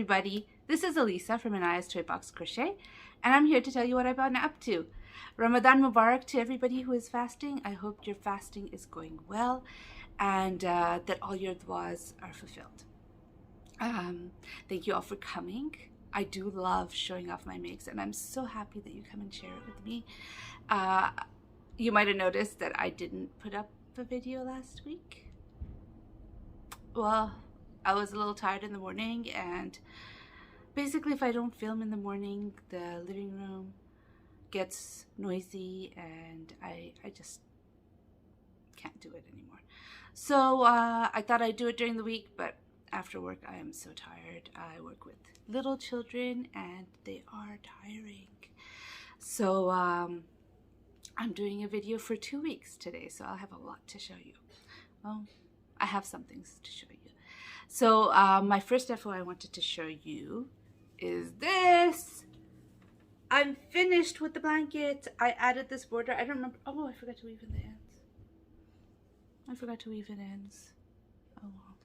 everybody, this is Elisa from Anaya's Toy Box Crochet, and I'm here to tell you what I've been up to. Ramadan Mubarak to everybody who is fasting. I hope your fasting is going well and that all your duas are fulfilled. Thank you all for coming. I do love showing off my makes, and I'm so happy that you come and share it with me. You might have noticed that I didn't put up a video last week. Well, I was a little tired in the morning, and basically if I don't film in the morning, the living room gets noisy and I just can't do it anymore. So I thought I'd do it during the week, but after work I am so tired. I work with little children and they are tiring. So I'm doing a video for 2 weeks today, so I'll have a lot to show you. Well, I have some things to show you. So my first FO I wanted to show you is this. I'm finished with the blanket. I added this border. I don't remember. Oh, I forgot to weave in the ends. I forgot to weave in ends. Oh well,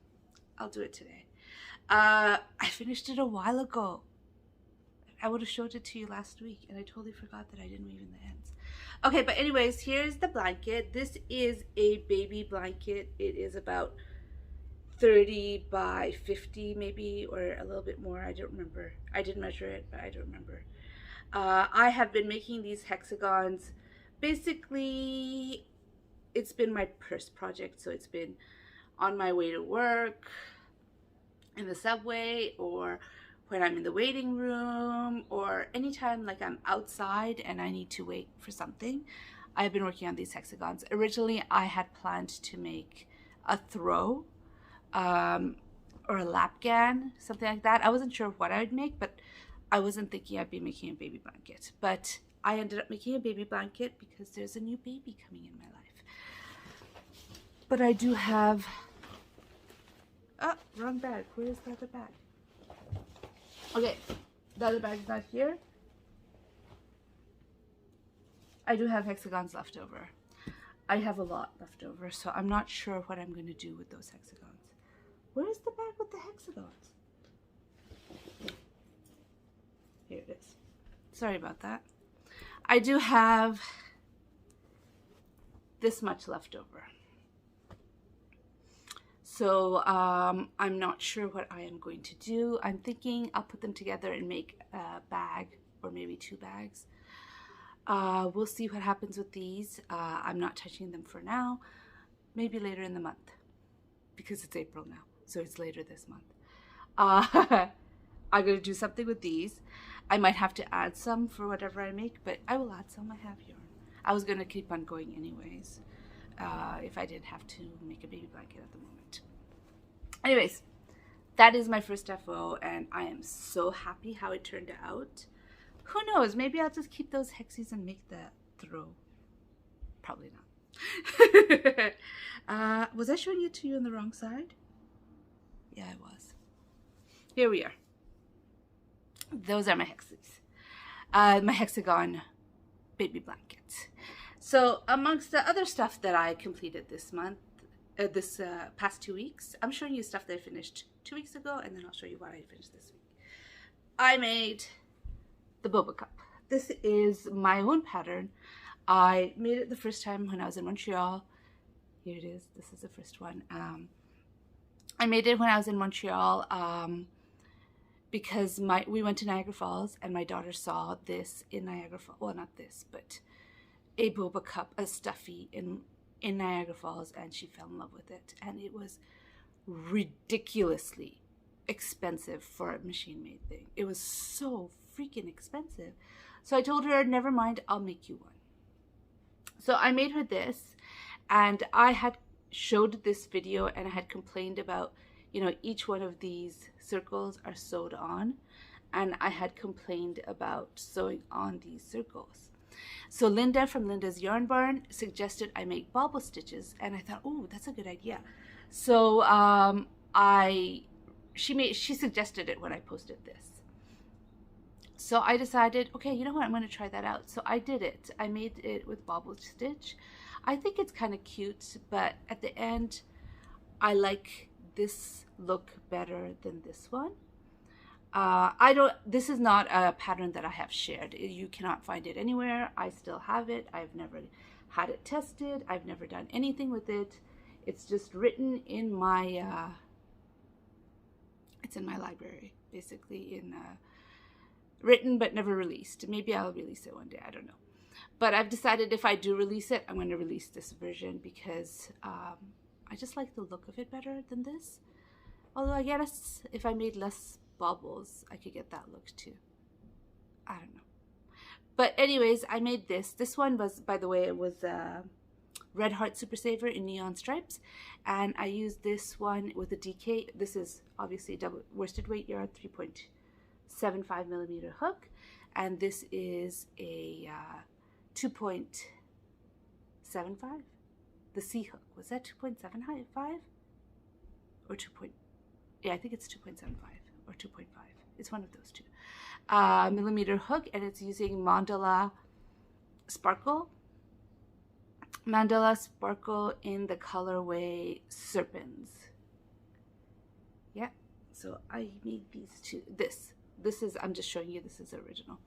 I'll do it today. I finished it a while ago. I would have showed it to you last week, and I totally forgot that I didn't weave in the ends. Okay, but anyways, here's the blanket. This is a baby blanket. It is about 30 by 50 maybe, or a little bit more. I don't remember. I did measure it, but I don't remember. I have been making these hexagons. Basically, it's been my first project, so it's been on my way to work, in the subway, or when I'm in the waiting room, or anytime like I'm outside and I need to wait for something. I've been working on these hexagons. Originally, I had planned to make a throw or a lapgan, something like that. I wasn't sure what I would make, but I wasn't thinking I'd be making a baby blanket. But I ended up making a baby blanket because there's a new baby coming in my life. But I do have... Oh, wrong bag. Where is the other bag? Okay, the other bag is not here. I do have hexagons left over. I have a lot left over, so I'm not sure what I'm going to do with those hexagons. Where is the bag with the hexagons? Here it is. Sorry about that. I do have this much left over. So I'm not sure what I am going to do. I'm thinking I'll put them together and make a bag, or maybe 2 bags. We'll see what happens with these. I'm not touching them for now. Maybe later in the month, because it's April now, so it's later this month. I'm going to do something with these. I might have to add some for whatever I make, but I will add some. I have yarn. I was going to keep on going anyways, if I didn't have to make a baby blanket at the moment. Anyways, that is my first FO, and I am so happy how it turned out. Who knows? Maybe I'll just keep those hexies and make the throw. Probably not. Was I showing it to you on the wrong side? Yeah, I was. Here we are. Those are my hexies. My hexagon baby blanket. So amongst the other stuff that I completed this month, this past 2 weeks, I'm showing you stuff that I finished 2 weeks ago, and then I'll show you what I finished this week. I made the boba cup. This is my own pattern. I made it the first time when I was in Montreal. Here it is. This is the first one. I made it when I was in Montreal because we went to Niagara Falls, and my daughter saw this in Niagara Falls. Well, not this, but a boba cup, a stuffy in Niagara Falls, and she fell in love with it. And it was ridiculously expensive for a machine-made thing. It was so freaking expensive. So I told her, never mind, I'll make you one. So I made her this, and I had showed this video and I had complained about, you know, each one of these circles are sewed on, and I had complained about sewing on these circles. So Linda from Linda's Yarn Barn suggested I make bobble stitches, and I thought, oh, that's a good idea. So she suggested it when I posted this. So I decided, okay, you know what, I'm going to try that out. So I did it. I made it with bobble stitch. I think it's kind of cute, but at the end, I like this look better than this one. This is not a pattern that I have shared. You cannot find it anywhere. I still have it. I've never had it tested. I've never done anything with it. It's just written in my, it's in my library, basically written but never released. Maybe I'll release it one day. I don't know. But I've decided if I do release it, I'm going to release this version because I just like the look of it better than this. Although I guess if I made less bubbles, I could get that look too. I don't know. But anyways, I made this. This one was, by the way, it was Red Heart Super Saver in neon stripes. And I used this one with a DK. This is obviously a double worsted weight yarn 3.75 millimeter hook. And this is a 2.75. The C hook. Was that 2.75? Or 2. Yeah, I think it's 2.75 or 2.5. It's one of those two. Millimeter hook, and it's using Mandala Sparkle. Mandala Sparkle in the colorway Serpents. Yeah, so I made these two. This is, I'm just showing you, this is original.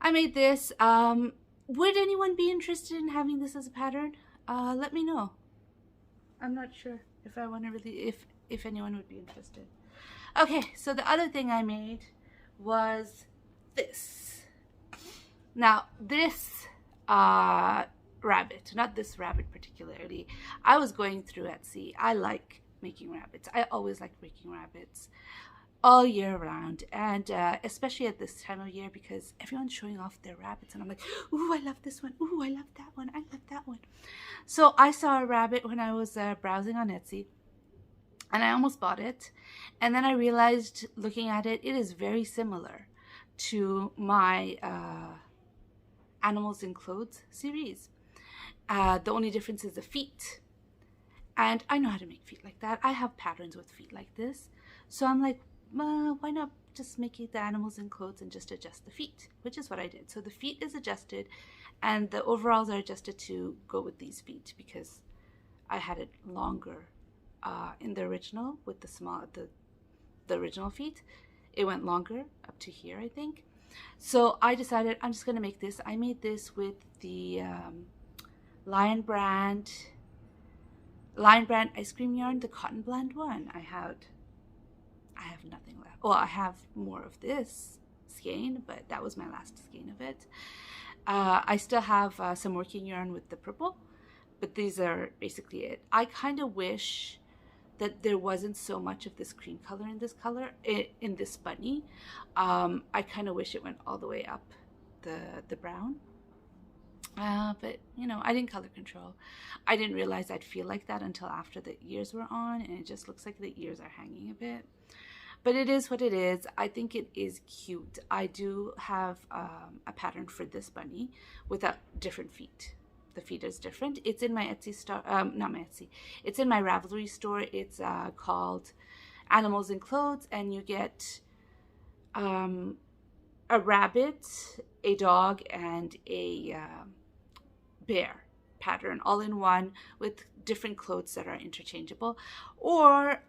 I made this. Would anyone be interested in having this as a pattern? Let me know. I'm not sure if I want to really, if anyone would be interested. Okay, so the other thing I made was this. Now, this rabbit, not this rabbit particularly, I was going through Etsy. I like making rabbits. I always like making rabbits all year round, and especially at this time of year because everyone's showing off their rabbits, and I'm like, ooh, I love this one. Ooh, I love that one. I love that one. So I saw a rabbit when I was browsing on Etsy, and I almost bought it. And then I realized, looking at it, it is very similar to my Animals in Clothes series. The only difference is the feet. And I know how to make feet like that. I have patterns with feet like this. So I'm like, why not just make it the Animals in Clothes and just adjust the feet, which is what I did. So the feet is adjusted, and the overalls are adjusted to go with these feet because I had it longer in the original with the original feet. It went longer up to here, I think. So I decided I'm just going to make this. I made this with the Lion Brand ice cream yarn, the cotton blend one. I have nothing left. Well, I have more of this skein, but that was my last skein of it. I still have some working yarn with the purple, but these are basically it. I kind of wish that there wasn't so much of this cream color in this color, in this bunny. I kind of wish it went all the way up the brown. But, you know, I didn't color control. I didn't realize I'd feel like that until after the ears were on, and it just looks like the ears are hanging a bit. But it is what it is. I think it is cute. I do have a pattern for this bunny without different feet. The feet is different. It's in my Etsy store, not my Etsy. It's in my Ravelry store. It's called Animals in Clothes, and you get a rabbit, a dog, and a bear pattern all in one with different clothes that are interchangeable. Or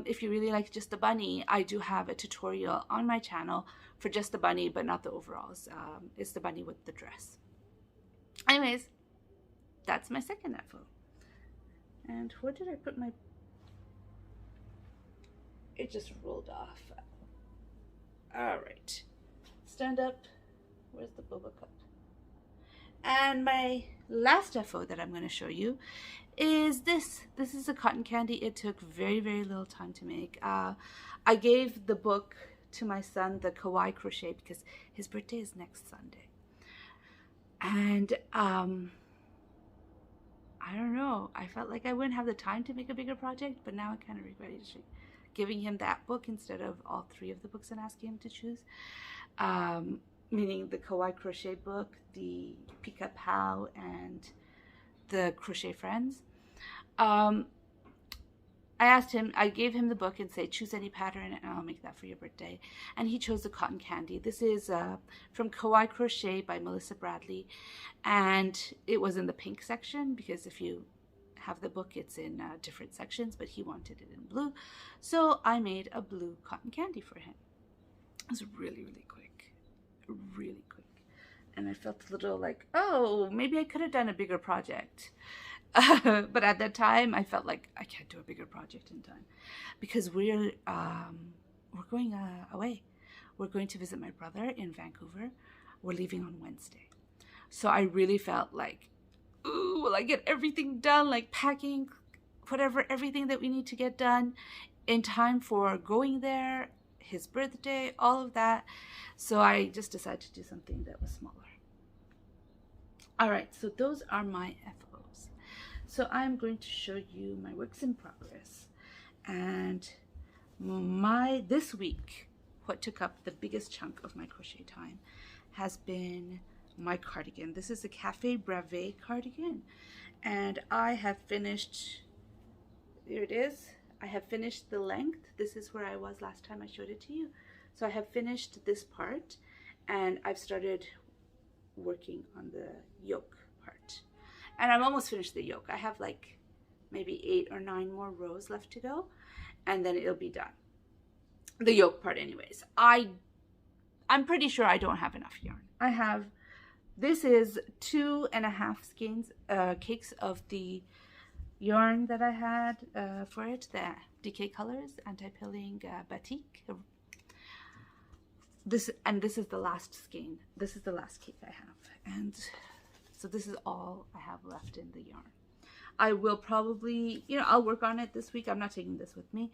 if you really like just the bunny, I do have a tutorial on my channel for just the bunny, but not the overalls. It's the bunny with the dress. Anyways, that's my second FO. And where did I put my... It just rolled off. All right. Stand up. Where's the boba cup? And my last FO that I'm going to show you is this. This is a cotton candy. It took very, very little time to make. I gave the book to my son, the Kawaii Crochet, because his birthday is next Sunday. And I don't know. I felt like I wouldn't have the time to make a bigger project, but now I kind of regret giving him that book instead of all three of the books and asking him to choose. Meaning the Kawaii Crochet book, the Pika Pal, and the Crochet Friends. I gave him the book and said, choose any pattern and I'll make that for your birthday. And he chose the cotton candy. This is from Kawaii Crochet by Melissa Bradley. And it was in the pink section because if you have the book, it's in different sections, but he wanted it in blue. So I made a blue cotton candy for him. It was really, really quick. Really quick. And I felt a little like, oh, maybe I could have done a bigger project. But at that time, I felt like I can't do a bigger project in time because we're going away. We're going to visit my brother in Vancouver. We're leaving on Wednesday. So I really felt like, ooh, will I get everything done? Like packing, whatever, everything that we need to get done in time for going there, his birthday, all of that. So I just decided to do something that was smaller. All right, so those are my FOs. So I'm going to show you my works in progress. And this week, what took up the biggest chunk of my crochet time has been my cardigan. This is a Cafe Brave cardigan. And I have finished, there it is. I have finished the length. This is where I was last time I showed it to you. So I have finished this part and I've started working on the yoke part. And I'm almost finished the yoke. I have like maybe 8 or 9 more rows left to go and then it'll be done. The yoke part anyways. I'm pretty sure I don't have enough yarn. This is 2.5 skeins, cakes of the yarn that I had for it, the Decay Colors Anti-Pilling Batik. This is the last skein. This is the last cake I have, and so this is all I have left in the yarn. I will probably, I'll work on it this week. I'm not taking this with me.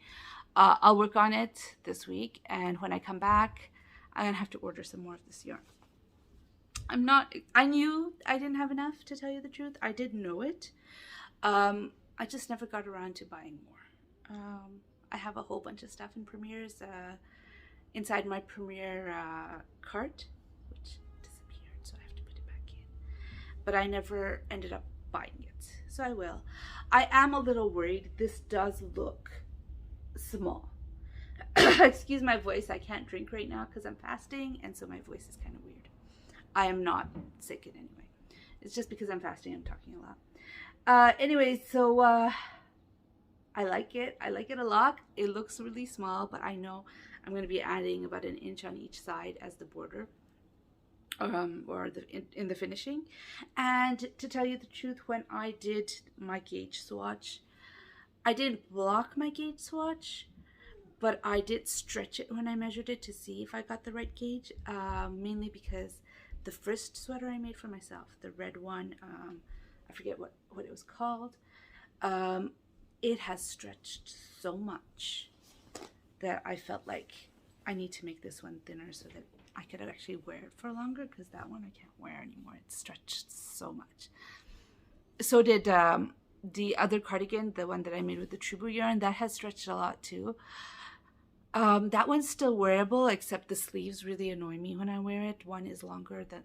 I'll work on it this week, and when I come back, I'm gonna have to order some more of this yarn. I knew I didn't have enough, to tell you the truth. I did know it. I just never got around to buying more. I have a whole bunch of stuff in Premier's, inside my Premier cart, which disappeared, so I have to put it back in. But I never ended up buying it, so I will. I am a little worried. This does look small. Excuse my voice. I can't drink right now because I'm fasting, and so my voice is kind of weird. I am not sick in any way. It's just because I'm fasting, I'm talking a lot. Anyways, so I like it. I like it a lot. It looks really small, but I know I'm going to be adding about 1 inch on each side as the border, or in the finishing. And to tell you the truth, when I did my gauge swatch, I didn't block my gauge swatch, but I did stretch it when I measured it to see if I got the right gauge, mainly because the first sweater I made for myself, the red one, I forget what it was called, it has stretched so much that I felt like I need to make this one thinner so that I could actually wear it for longer, because that one I can't wear anymore. It's stretched so much. So did the other cardigan, the one that I made with the Trubu yarn, that has stretched a lot too. That one's still wearable, except the sleeves really annoy me when I wear it. One is longer than,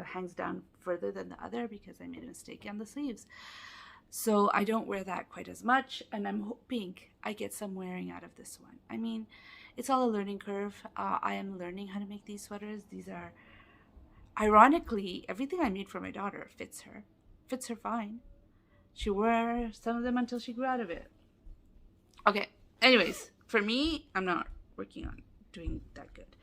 hangs down further than the other because I made a mistake on the sleeves. So I don't wear that quite as much, and I'm hoping I get some wearing out of this one. I mean, it's all a learning curve. I am learning how to make these sweaters. These are, ironically, everything I made for my daughter fits her. Fits her fine. She wore some of them until she grew out of it. Okay, anyways, for me, I'm not working on doing that good.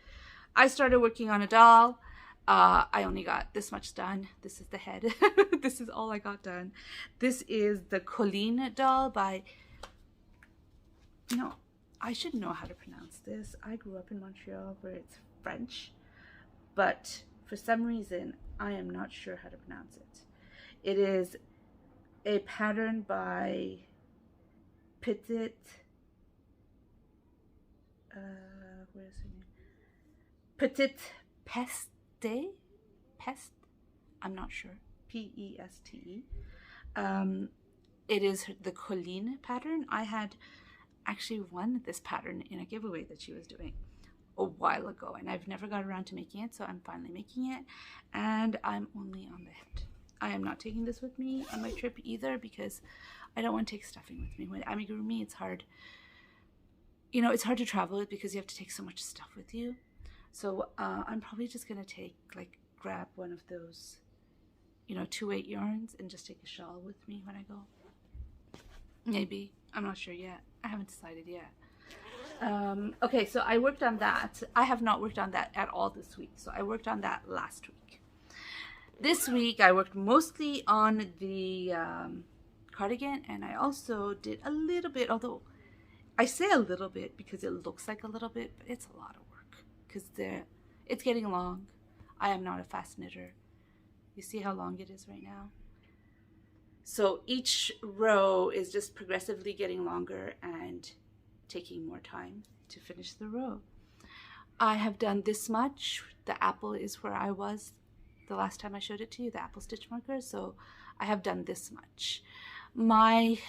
I started working on a doll. I only got this much done. This is the head. This is all I got done. This is the Colleen Doll by, I should know how to pronounce this. I grew up in Montreal where it's French, but for some reason, I am not sure how to pronounce it. It is a pattern by Petit, where's her name? Petit Peste? I'm not sure. P-E-S-T-E. It is the Colleen pattern. I had actually won this pattern in a giveaway that she was doing a while ago, and I've never got around to making it, so I'm finally making it, and I'm only on the head. I am not taking this with me on my trip either, because I don't want to take stuffing with me. When amigurumi, it's hard. It's hard to travel with because you have to take so much stuff with you. So I'm probably just going to grab one of those, 2/8 yarns and just take a shawl with me when I go. Maybe. I'm not sure yet. I haven't decided yet. Okay, so I worked on that. I have not worked on that at all this week. So I worked on that last week. This week I worked mostly on the cardigan, and I also did a little bit, although I say a little bit because it looks like a little bit, but it's a lot of work because it's getting long. I am not a fast knitter. You see how long it is right now? So each row is just progressively getting longer and taking more time to finish the row. I have done this much. The apple is where I was the last time I showed it to you, the apple stitch marker. So I have done this much. I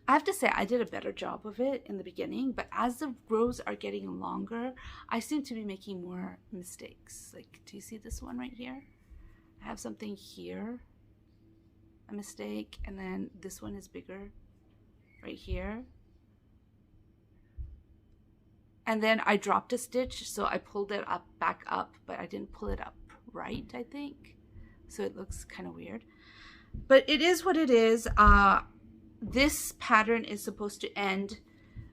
have to say I did a better job of it in the beginning, but as the rows are getting longer, I seem to be making more mistakes. Like, do you see this one right here? I have something here, a mistake, and then this one is bigger right here. And then I dropped a stitch, so I pulled it up back up, but I didn't pull it up right, I think. So it looks kind of weird. But it is what it is. This pattern is supposed to end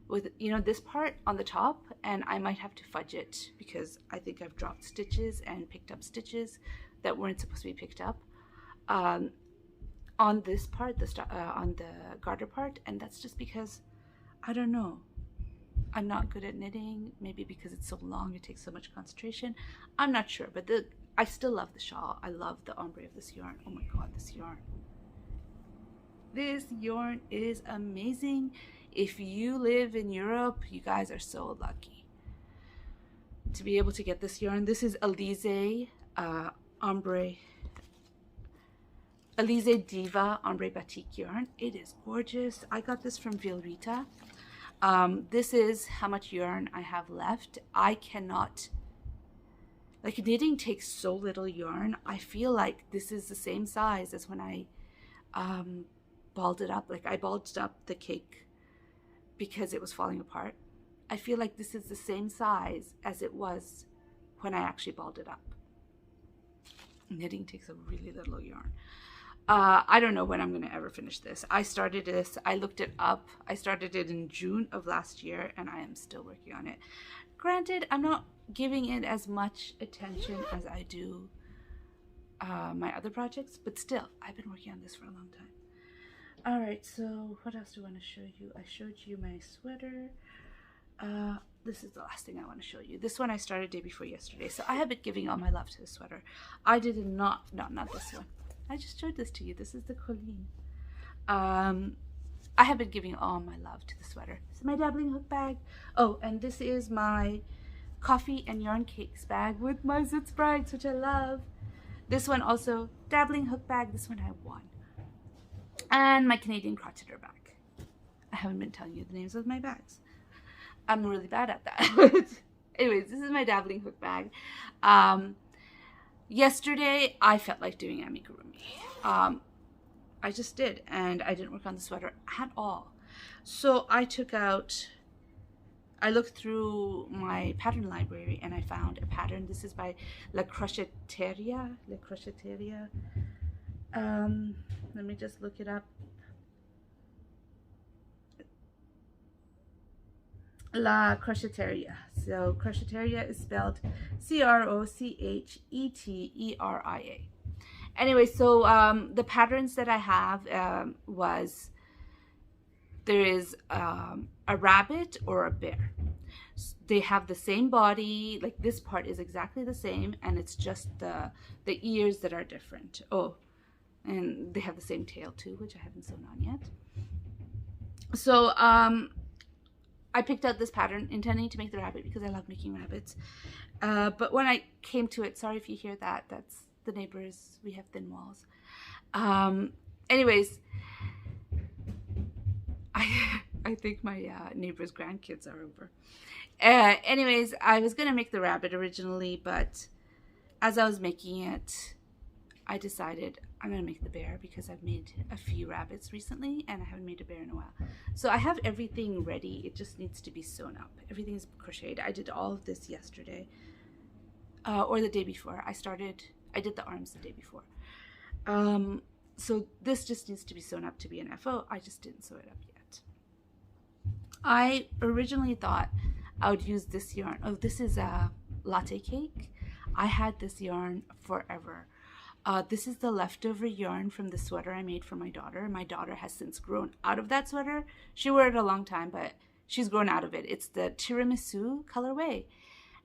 with, you know, this part on the top, and I might have to fudge it because I think I've dropped stitches and picked up stitches that weren't supposed to be picked up on this part, on the garter part, and that's just because, I don't know, I'm not good at knitting, maybe because it's so long, it takes so much concentration. I'm not sure, but I still love the shawl. I love the ombre of this yarn. Oh my god, this yarn. This yarn is amazing. If you live in Europe, you guys are so lucky to be able to get this yarn. This is Alize Ombre, Alize Diva Ombre Batik yarn. It is gorgeous. I got this from Vilrita. This is how much yarn I have left. I cannot, like, knitting takes so little yarn. I feel like this is the same size as when I balled it up. Like, I balled up the cake because it was falling apart. I feel like this is the same size as it was when I actually balled it up. Knitting takes a really little yarn. I don't know when I'm going to ever finish this. I started this, I looked it up. I started it in June of last year, and I am still working on it. Granted, I'm not giving it as much attention as I do my other projects, but still, I've been working on this for a long time. All right, so what else do I want to show you? I showed you my sweater. This is the last thing I want to show you. This one I started day before yesterday, so I have been giving all my love to the sweater. I did not this one. I just showed this to you. This is the Colleen. I have been giving all my love to the sweater. This is my dabbling hook bag. Oh, and this is my coffee and yarn cakes bag with my zit sprags, which I love. This one also, dabbling hook bag. This one I won. And my Canadian crotcheter bag. I haven't been telling you the names of my bags. I'm really bad at that. Anyways, this is my dabbling hook bag. Yesterday, I felt like doing amigurumi. I just did, and I didn't work on the sweater at all. So I looked through my pattern library, and I found a pattern. This is by La Crocheteria. Let me just look it up. La Crocheteria. So Crocheteria is spelled Crocheteria. Anyway, so the patterns that I have there is a rabbit or a bear. They have the same body, like this part is exactly the same, and it's just the ears that are different. Oh, and they have the same tail too, which I haven't sewn on yet. So I picked out this pattern intending to make the rabbit because I love making rabbits. But when I came to it, sorry if you hear that, that's the neighbors. We have thin walls. Anyways, I think my neighbor's grandkids are over. Anyways, I was going to make the rabbit originally, but as I was making it, I decided I'm going to make the bear because I've made a few rabbits recently and I haven't made a bear in a while. So I have everything ready. It just needs to be sewn up. Everything's crocheted. I did all of this yesterday or the day before. I did the arms the day before. So this just needs to be sewn up to be an FO. I just didn't sew it up yet. I originally thought I would use this yarn. Oh, this is a latte cake. I had this yarn forever. This is the leftover yarn from the sweater I made for my daughter. My daughter has since grown out of that sweater. She wore it a long time, but she's grown out of it. It's the tiramisu colorway.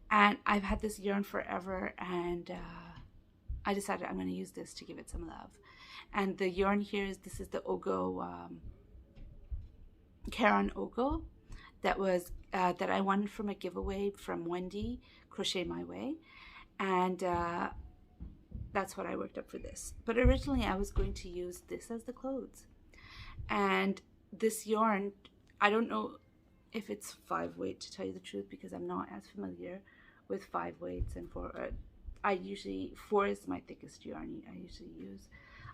And I've had this yarn forever, and I decided I'm going to use this to give it some love. And the yarn here is, this is the Ogo, Karen Ogo, that was that I won from a giveaway from Wendy, Crochet My Way. And that's what I worked up for this. But originally I was going to use this as the clothes. And this yarn, I don't know if it's 5-weight, to tell you the truth, because I'm not as familiar with 5 weights and 4. I usually, 4 is my thickest yarn I usually use.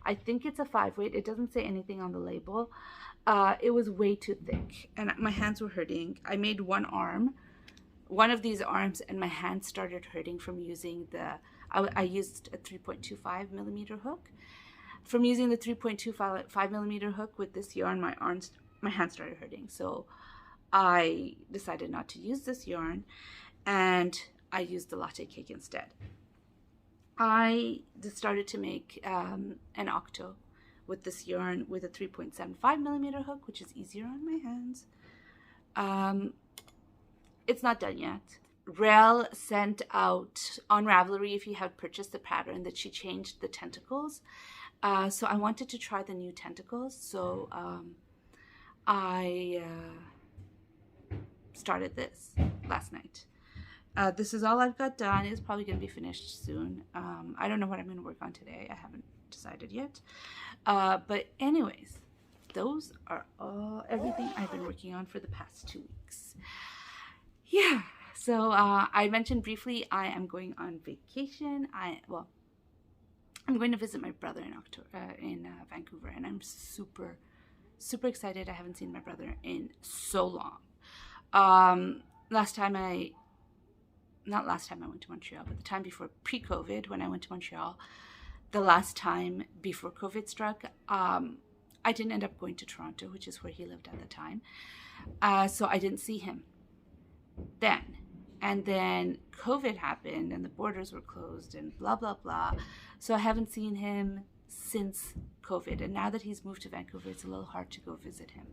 I think it's a 5-weight. It doesn't say anything on the label. It was way too thick and my hands were hurting. I made one of these arms, and my hands started hurting from using I used a 3.25 millimeter hook. From using the 3.25 millimeter hook with this yarn, my hands started hurting. So I decided not to use this yarn, and I used the latte cake instead. I just started to make an octo with this yarn with a 3.75 millimeter hook, which is easier on my hands. It's not done yet. Rel sent out on Ravelry, if you have purchased the pattern, that she changed the tentacles. So I wanted to try the new tentacles. So I started this last night. This is all I've got done. It's probably going to be finished soon. I don't know what I'm going to work on today. I haven't decided yet. But anyways, those are everything I've been working on for the past 2 weeks. Yeah. So I mentioned briefly I am going on vacation. I'm going to visit my brother in Vancouver, and I'm super excited. I haven't seen my brother in so long. Not last time I went to Montreal, but the time before, pre-COVID, when I went to Montreal, the last time before COVID struck, I didn't end up going to Toronto, which is where he lived at the time. So I didn't see him then. And then COVID happened and the borders were closed and blah, blah, blah. So I haven't seen him since COVID. And now that he's moved to Vancouver, it's a little hard to go visit him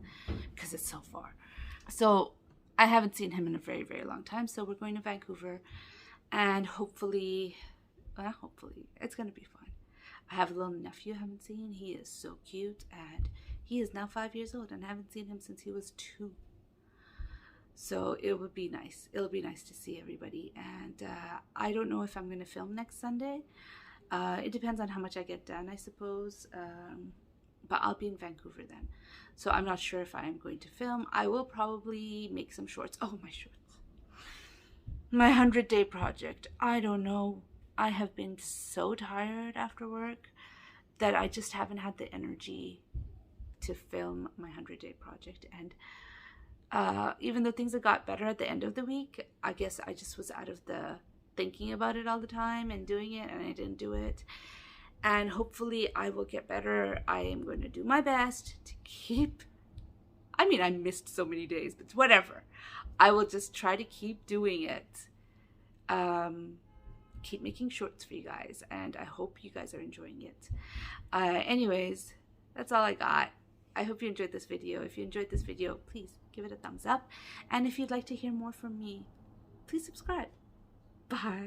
because it's so far. So I haven't seen him in a very, very long time. So we're going to Vancouver, and hopefully, it's going to be fun. I have a little nephew I haven't seen. He is so cute, and he is now 5 years old, and I haven't seen him since he was 2. So it would be nice. It'll be nice to see everybody. And I don't know if I'm going to film next Sunday. It depends on how much I get done, I suppose. But I'll be in Vancouver then. So I'm not sure if I am going to film. I will probably make some shorts. Oh, my shorts. My 100-day project. I don't know. I have been so tired after work that I just haven't had the energy to film my 100-day project. And even though things have got better at the end of the week, I guess I just was out of the thinking about it all the time and doing it, and I didn't do it. And hopefully I will get better. I am going to do my best to keep, I missed so many days, but whatever. I will just try to keep doing it. Keep making shorts for you guys, and I hope you guys are enjoying it. Anyways, that's all I got. I hope you enjoyed this video. If you enjoyed this video, please give it a thumbs up. And if you'd like to hear more from me, please subscribe. Bye.